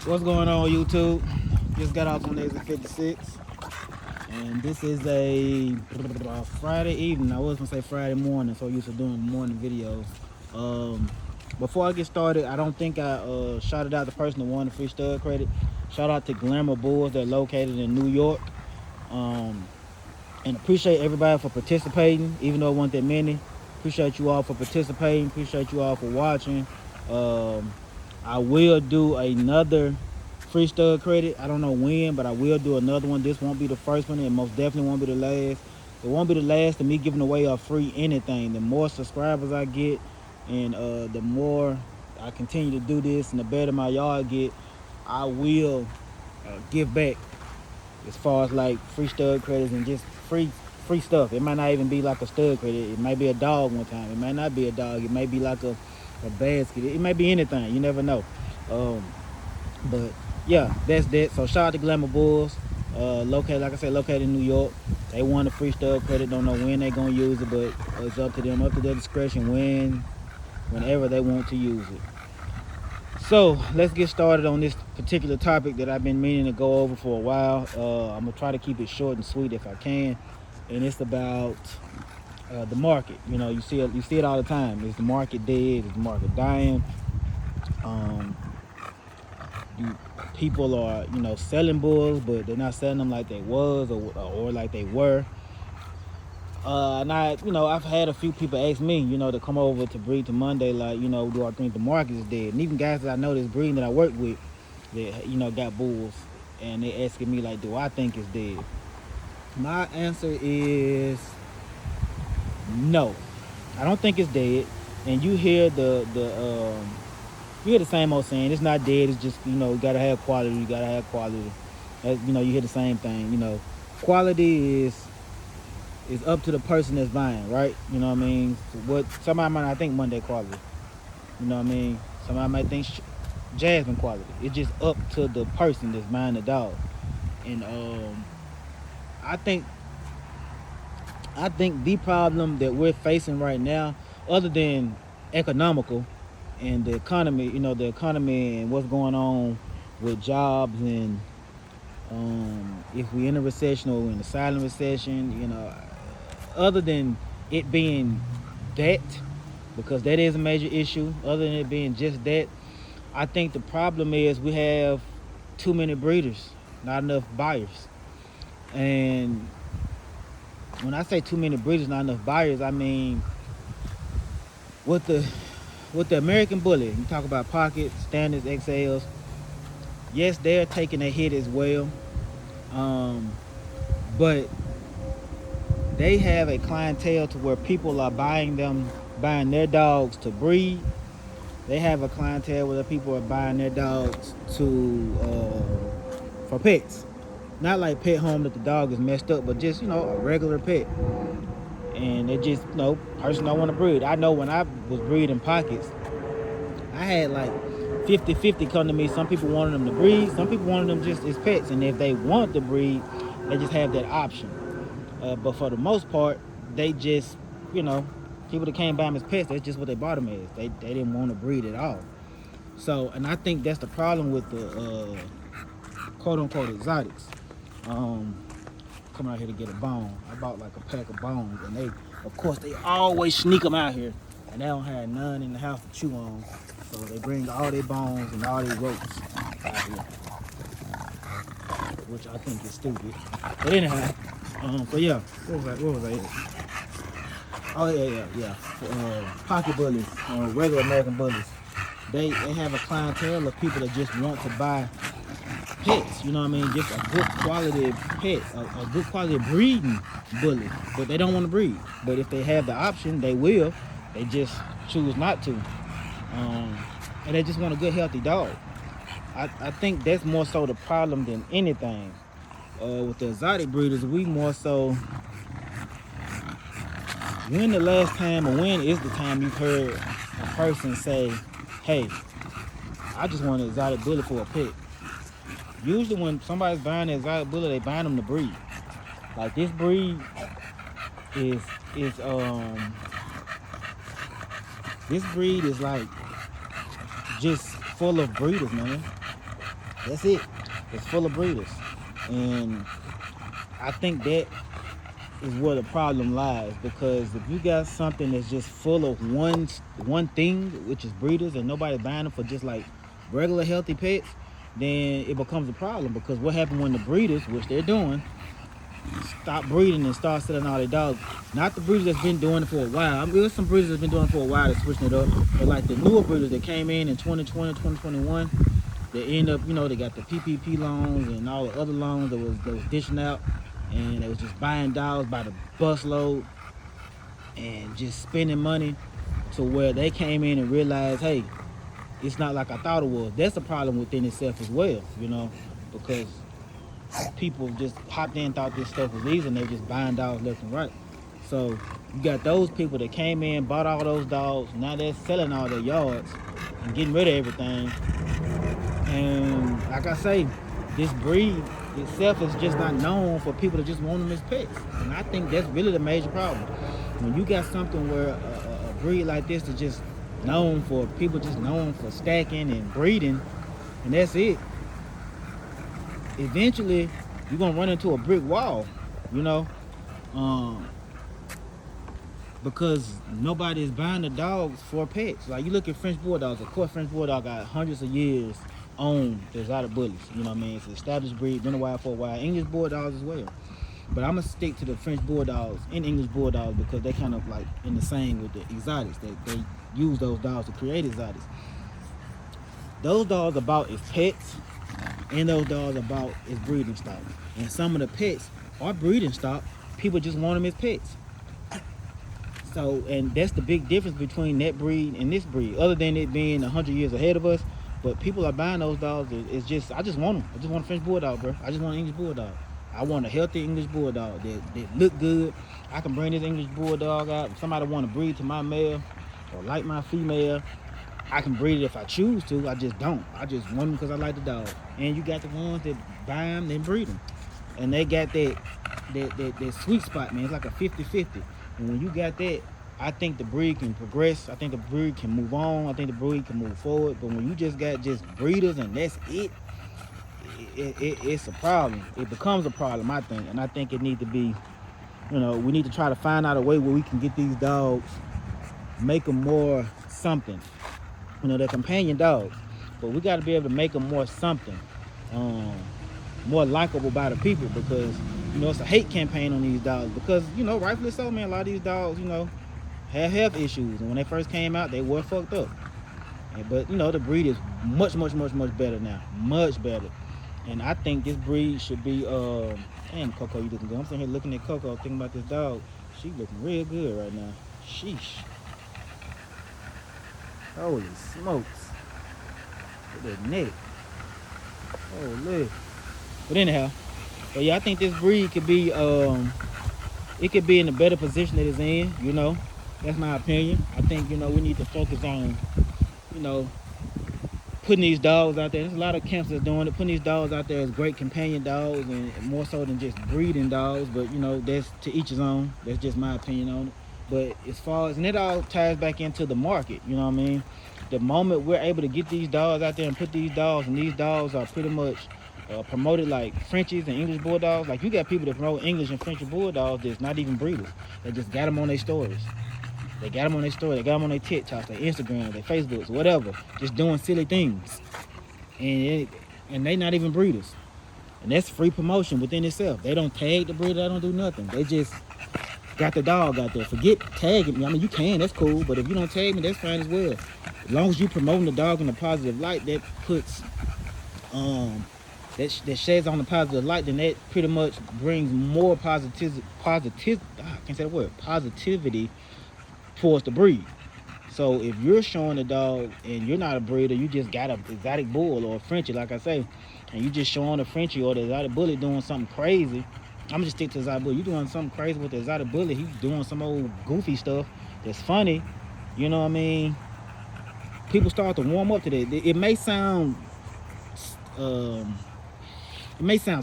What's going on, YouTube? Just got off on exit 56, and this is a Friday evening. I was gonna say Friday morning, so used to doing morning videos. Um, Before I get started, I don't think I shouted out the person that won the free stud credit. Shout out to Glamour Bulls. They're located in New York. Um, and appreciate everybody for participating, even though it wasn't that many. Appreciate you all for participating. Appreciate you all for watching. Um, I will do another free stud credit. I don't know when, but I will do another one. This won't be the first one, and most definitely won't be the last. It won't be the last of me giving away a free anything. The more subscribers I get, and the more I continue to do this, and the better my yard get, I will give back as far as like free stud credits and just free stuff. It might not even be like a stud credit. It might be a dog one time. It might not be a dog. It may be like a basket. It may be anything. You never know. Um, but yeah, that's that. So shout out to Glamour Bulls. Located, like I said, located in New York. They won the free stud credit. Don't know when they're gonna use it, but it's up to them, up to their discretion whenever they want to use it. So let's get started on this particular topic that I've been meaning to go over for a while. I'm gonna try to keep it short and sweet if I can, and it's about the market. You know, you see it all the time. Is the market dead? Is the market dying? Um, People are selling bulls, but they're not selling them like they was or like they were. And I've had a few people ask me, to come over to Breed to Monday, like, do I think the market is dead? And even guys that I know that's breeding that I work with, that, got bulls, and they asking me, like, do I think it's dead? My answer is no. I don't think it's dead. And you hear the same old saying, it's not dead, it's just, you gotta have quality, you gotta have quality. You hear the same thing, quality is up to the person that's buying, right? You know what I mean? What somebody might not think Monday quality. You know what I mean? Somebody might think Jasmine quality. It's just up to the person that's buying the dog. And I think the problem that we're facing right now, other than economical and the economy, the economy and what's going on with jobs, and if we're in a recession or we're in a silent recession, other than it being that, because that is a major issue, other than it being just that, I think the problem is we have too many breeders, not enough buyers. And when I say too many breeders, not enough buyers, I mean with the American Bully, you talk about pockets, standards, XLs, yes, they're taking a hit as well. But they have a clientele to where people are buying their dogs to breed. They have a clientele where the people are buying their dogs for pets. Not like pet home that the dog is messed up, but just, a regular pet. And they just, person don't want to breed. I know when I was breeding pockets, I had like 50-50 come to me. Some people wanted them to breed, some people wanted them just as pets. And if they want to breed, they just have that option. But for the most part, they just, people that came by them as pets, that's just what they bought them as. They didn't want to breed at all. So, and I think that's the problem with the quote-unquote exotics. Coming out here to get a bone. I bought like a pack of bones, and they always sneak them out here, and they don't have none in the house to chew on. So they bring all their bones and all their ropes out here, which I think is stupid. But anyhow, but yeah, what was I? Oh yeah. Pocket bullies, regular American bullies. They have a clientele of people that just want to buy pets. You know what I mean? Just a good quality pet, a good quality breeding bully. But they don't want to breed. But if they have the option, they will. They just choose not to. And they just want a good, healthy dog. I think that's more so the problem than anything. With the exotic breeders, we more so, when the last time or when is the time you've heard a person say, hey, I just want an exotic bully for a pet? Usually when somebody's buying an exotic bully, they buying them to breed. Like this breed is this breed is like just full of breeders, man. That's it. It's full of breeders. And I think that is where the problem lies, because if you got something that's just full of one thing, which is breeders, and nobody buying them for just like regular healthy pets, then it becomes a problem. Because what happened when the breeders, which they're doing, stop breeding and start selling all their dogs? Not the breeders that's been doing it for a while. I mean, there's some breeders that's been doing it for a while, that's switching it up. But like the newer breeders that came in 2020, 2021, they end up, they got the PPP loans and all the other loans that was dishing out, and they was just buying dogs by the busload and just spending money to where they came in and realized, hey, it's not like I thought it was. That's a problem within itself as well, because people just hopped in, thought this stuff was easy, and they're just buying dogs left and right. So you got those people that came in, bought all those dogs, now they're selling all their yards and getting rid of everything. And like I say, this breed itself is just not known for people to just want them as pets. And I think that's really the major problem. When you got something where a breed like this is just known for people, just known for stacking and breeding, and that's it, eventually you're gonna run into a brick wall, because nobody is buying the dogs for pets. Like you look at French Bulldogs, of course French Bulldog got hundreds of years on the exotic bullies, It's an established breed, been a while for a while. English Bulldogs as well. But I'm gonna stick to the French Bulldogs and English Bulldogs because they kind of like in the same with the exotics. They use those dogs to create exotics. Those dogs about is pets, and those dogs about is breeding stock. And some of the pets are breeding stock. People just want them as pets. So, and that's the big difference between that breed and this breed, other than it being 100 years ahead of us. But people are buying those dogs. It's just, I just want them. I just want a French Bulldog, bro. I just want an English Bulldog. I want a healthy English Bulldog that look good. I can bring this English Bulldog out. If somebody want to breed to my male or like my female, I can breed it if I choose to. I just don't. I just want them because I like the dog. And you got the ones that buy them and breed them. And they got that sweet spot, man. It's like a 50-50. And when you got that, I think the breed can progress. I think the breed can move on. I think the breed can move forward. But when you just got just breeders and that's it's a problem. It becomes a problem, I think. And I think it needs to be, we need to try to find out a way where we can get these dogs, make them more something. They're companion dogs. But we got to be able to make them more something. More likable by the people, because, it's a hate campaign on these dogs. Because, rightfully so, man, a lot of these dogs, have health issues, and when they first came out, they were fucked up. But the breed is much better now, much better. And I think this breed should be damn, Coco, you looking good. I'm sitting here looking at Coco, thinking about this dog. She looking real good right now. Sheesh. Holy smokes. Look at that neck. Holy. But anyhow, yeah, I think this breed could be it could be in a better position that it's in, That's my opinion. I think, we need to focus on, putting these dogs out there. There's a lot of camps that's doing it, putting these dogs out there as great companion dogs, and more so than just breeding dogs. But, that's to each his own. That's just my opinion on it. But as far as, and it all ties back into the market, you know what I mean? The moment we're able to get these dogs out there and put these dogs, and these dogs are pretty much promoted like Frenchies and English Bulldogs. Like, you got people that promote English and French Bulldogs that's not even breeders. They just got them on their stories. They got them on their story. They got them on their TikToks, their Instagram, their Facebooks, whatever. Just doing silly things. And they not even breeders. And that's free promotion within itself. They don't tag the breeder. They don't do nothing. They just got the dog out there. Forget tagging me. I mean, you can. That's cool. But if you don't tag me, that's fine as well. As long as you promoting the dog in a positive light, that puts that sheds on the positive light, then that pretty much brings more positivity towards the breed. So if you're showing the dog and you're not a breeder, you just got an exotic bull or a Frenchie, like I say, and you just showing the Frenchie or the exotic bully doing something crazy, I'm just stick to the exotic bully. You doing something crazy with the exotic bully, he's doing some old goofy stuff that's funny, you know what I mean? People start to warm up to that. It may sound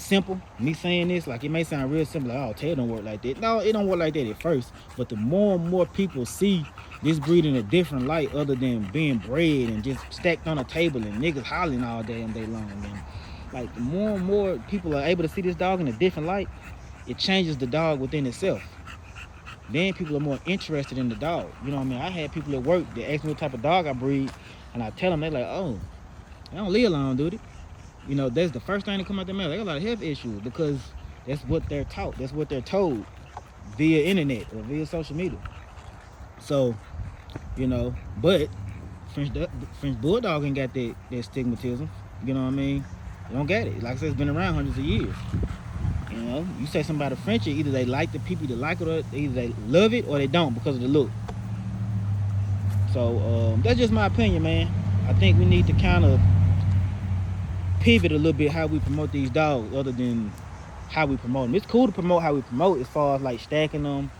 simple, me saying this, like it may sound real simple, like, oh, tail don't work like that. No, it don't work like that at first. But the more and more people see this breed in a different light other than being bred and just stacked on a table and niggas hollering all day and day long, man, Like the more and more people are able to see this dog in a different light, it changes the dog within itself. Then people are more interested in the dog. You know what I mean? I had people at work that ask me what type of dog I breed, and I tell them, they're like, oh, I don't live long, dude. You know, that's the first thing that come out their mouth. They got a lot of health issues because that's what they're taught. That's what they're told via internet or via social media. So, you know, but French Bulldog ain't got that stigmatism. You know what I mean? They don't get it. Like I said, it's been around hundreds of years. You know, you say somebody Frenchie, either they like the people that like it, or either they love it or they don't because of the look. So that's just my opinion, man. I think we need to kind of pivot a little bit how we promote these dogs, other than how we promote them. It's cool to promote how we promote as far as like stacking them,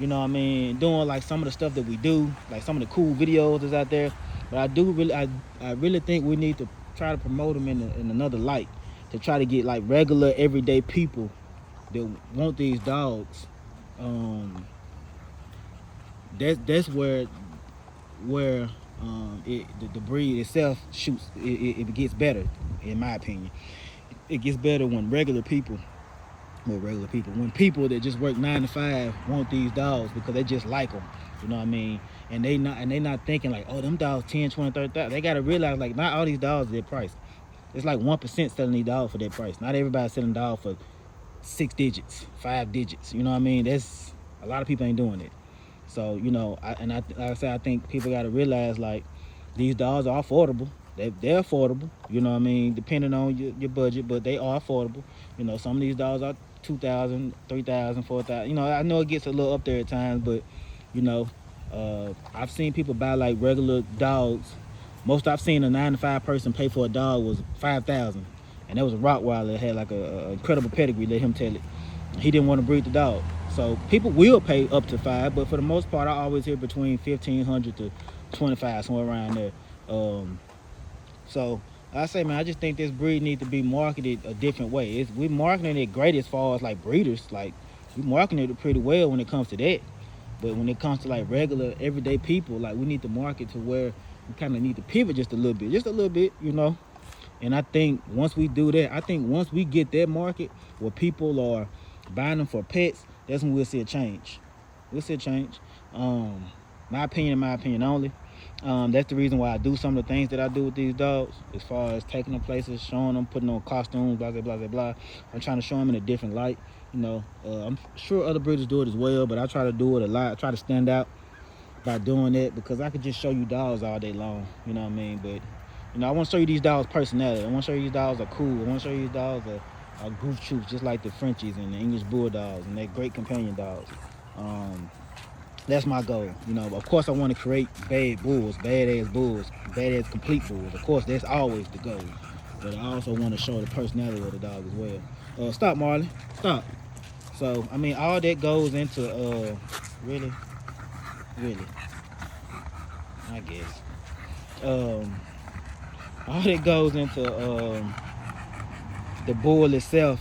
you know what I mean, doing like some of the stuff that we do, like some of the cool videos that's out there. But I really think we need to try to promote them in another light, to try to get like regular everyday people that want these dogs. That's where the breed itself shoots. It gets better, in my opinion. It gets better when when people that just work 9 to 5 want these dogs because they just like them. You know what I mean? And they not thinking like, oh, them dogs 10, 20, 30,000. They gotta realize like not all these dogs are their price. It's like 1% selling these dogs for their price. Not everybody's selling dogs for 6 digits, 5 digits. You know what I mean? That's a lot of people ain't doing it. So, you know, like I said, I think people got to realize, like, these dogs are affordable. They're affordable, you know what I mean, depending on your budget, but they are affordable. You know, some of these dogs are $2,000, $3,000, $4,000. You know, I know it gets a little up there at times, but, you know, I've seen people buy, like, regular dogs. Most I've seen a 9 to 5 person pay for a dog was $5,000. And that was a Rottweiler that had, like, a incredible pedigree, let him tell it. He didn't want to breed the dog. So people will pay up to $5,000, but for the most part, I always hear between $1,500 to $25,000, somewhere around there. So I say, man, I just think this breed needs to be marketed a different way. We're marketing it great as far as like breeders, like we marketing it pretty well when it comes to that. But when it comes to like regular everyday people, like we need to market to where we kind of need to pivot just a little bit, you know. And I think once we do that, once we get that market where people are buying them for pets, that's when we'll see a change. We'll see a change. My opinion only. That's the reason why I do some of the things that I do with these dogs, as far as taking them places, showing them, putting on costumes, blah, blah, blah, blah, blah. I'm trying to show them in a different light. You know, I'm sure other breeders do it as well, but I try to do it a lot. I try to stand out by doing that, because I could just show you dogs all day long, you know what I mean? But, you know, I want to show you these dogs' personality. I want to show you these dogs are cool. I want to show you these dogs are goof troops, just like the Frenchies and the English Bulldogs, and they're great companion dogs. That's my goal. You know, of course I want to create badass bulls, badass complete bulls. Of course, that's always the goal. But I also want to show the personality of the dog as well. Stop, Marley. Stop. So, I mean, all that goes into, really, I guess. All that goes into the bull itself.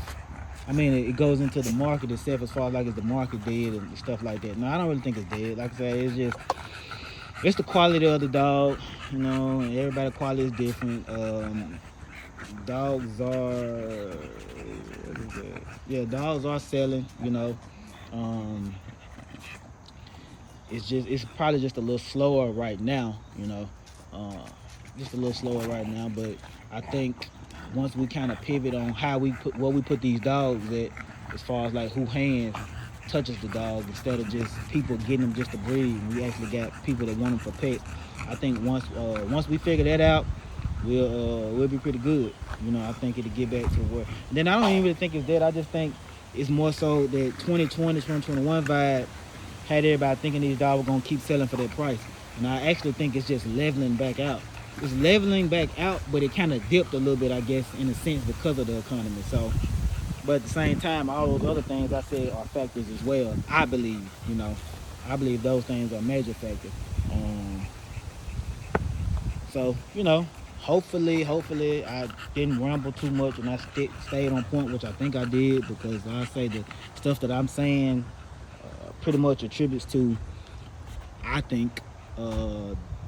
I mean, it goes into the market itself, as far as like, is the market dead and stuff like that. No, I don't really think it's dead. Like I said, it's the quality of the dog, you know, and everybody's quality is different. Dogs are, dogs are selling, you know. It's probably just a little slower right now, you know. Just a little slower right now, but I think once we kind of pivot on where we put these dogs at, as far as like who hands touches the dog, instead of just people getting them just to breed, we actually got people that want them for pets. I think once we figure that out, we'll be pretty good. You know, I think it'll get back to where. Then I don't even really think it's that. I just think it's more so that 2020, 2021 vibe had everybody thinking these dogs were gonna keep selling for that price, and I actually think it's just leveling back out. It's leveling back out, but it kind of dipped a little bit, I guess, in a sense, because of the economy. So, but at the same time, all those other things I said are factors as well. I believe, you know, those things are major factors. So, you know, hopefully I didn't ramble too much and I stayed on point, which I think I did, because I say the stuff that I'm saying pretty much attributes to, I think,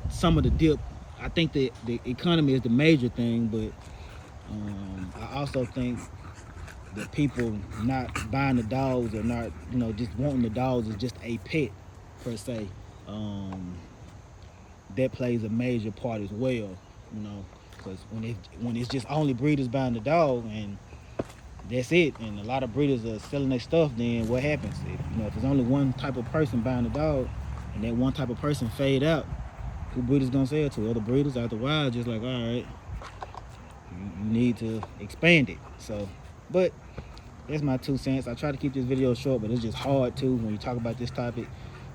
some of the dip. I think the economy is the major thing, but I also think that people not buying the dogs or not, just wanting the dogs is just a pet per se. That plays a major part as well, because when it's just only breeders buying the dog and that's it, and a lot of breeders are selling their stuff, then what happens? If there's only one type of person buying the dog and that one type of person fade out, who breeders gonna sell to? Other breeders out the wild just like, all right, you need to expand it. So, but that's my 2 cents. I try to keep this video short, but it's just hard too when you talk about this topic.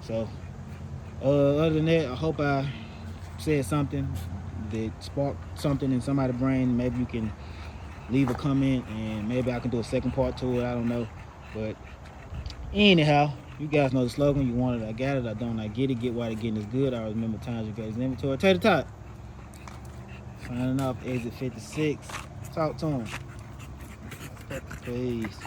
So, other than that, I hope I said something that sparked something in somebody's brain. Maybe you can leave a comment and maybe I can do a second part to it. I don't know. But anyhow, you guys know the slogan. You want it, I got it. I don't, I get it. Get why the getting is good. I remember times you guys inventory. Tater tot. Signing off, exit 56. Talk to him. Peace.